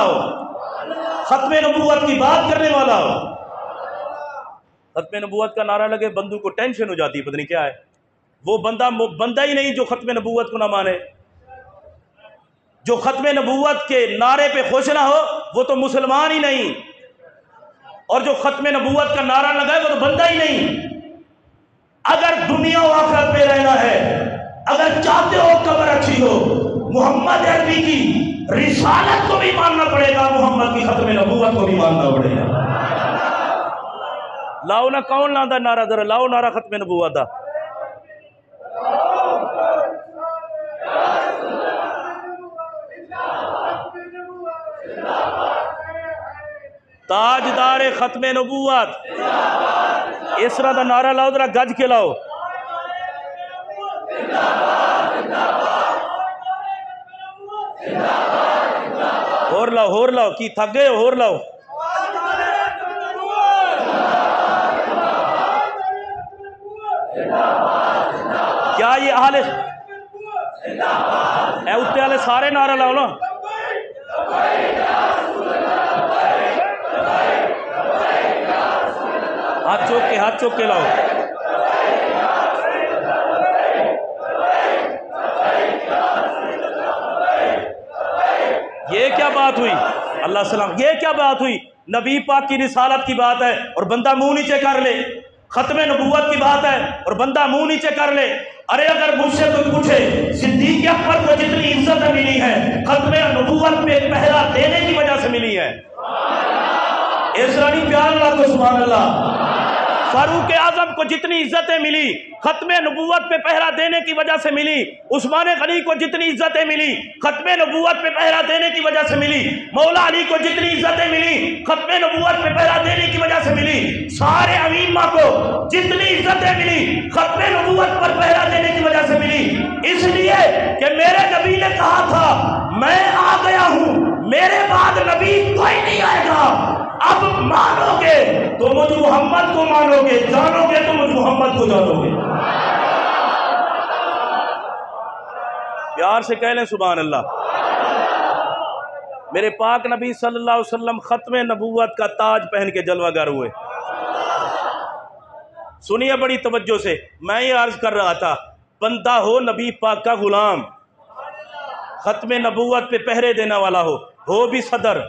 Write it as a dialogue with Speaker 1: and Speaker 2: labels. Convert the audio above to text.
Speaker 1: हो, खत्म नबूवत की बात करने वाला हो। खत्म नबूवत का नारा लगे बंदू को टेंशन हो जाती है, पता नहीं क्या है। वो बंदा ही नहीं जो खत्म नबूवत को ना माने। जो खत्म नबूवत के नारे पे खुश ना हो वो तो मुसलमान ही नहीं, और जो खत्म नबूवत का नारा लगाए वो तो बंदा ही नहीं। अगर दुनिया और आखिरत में रहना है, अगर चाहते हो कब्र अच्छी हो, मोहम्मद अरबी की रिसालत को भी मानना पड़ेगा, मोहम्मद की खत्म नबूवत को भी मानना पड़ेगा। लाओ ना, कौन लादा नारा, जरा लाओ नारा खत्म नबूवत दा। ताजदार खत्म नबूवत, इस तरह का नारा लाओ, जरा गज के लाओ। होर लाओ की थक गए हो, होर लाओ। क्या ये हाल है? उत्ते वाले सारे नारा लाओ ना। हाथ चौक के लाओ। ये क्या बात हुई? अल्लाह सलाम, ये क्या बात हुई? नबी पाक की रिसालत की बात है और बंदा मुंह नीचे कर ले। खत्म नबूवत की बात है और बंदा मुंह नीचे कर ले। अरे अगर मुझसे कोई पूछे सिद्दीक़ अकबर को जितनी इज्जत मिली है खत्म नबूवत पे पहरा देने की वजह से मिली है। इसरानी प्यार अल्लाह को सुभान अल्लाह। फारूक आजम को जितनी इज्जतें मिली खत्म नबूवत पे पहरा देने की वजह से मिली। उस्मान गनी को जितनी इज्जतें मिली खत्म नबूवत पे पहरा देने की वजह से मिली। मौला अली को जितनी इज्जतें मिली खत्म नबूवत पे पहरा देने की वजह से मिली। सारे अमीमा को जितनी इज्जतें मिली खत्म नबूवत पर पहरा देने की वजह से मिली। इसलिए कि मेरे नबी ने कहा था मैं आ गया हूं, मेरे बाद नबी कोई नहीं आएगा। अब मानोगे तो मुझ मोहम्मद को मानोगे, जानोगे तो मुझ मोहम्मद को जानोगे। प्यार से कह लें सुभान अल्लाह। मेरे पाक नबी सल्लल्लाहु अलैहि वसल्लम खत्म नबूवत का ताज पहन के जलवागर हुए। सुनिए बड़ी तवज्जो से, मैं ये अर्ज कर रहा था, बंदा हो नबी पाक का गुलाम, खत्म नबूवत पे पहरे देने वाला हो भी सदर,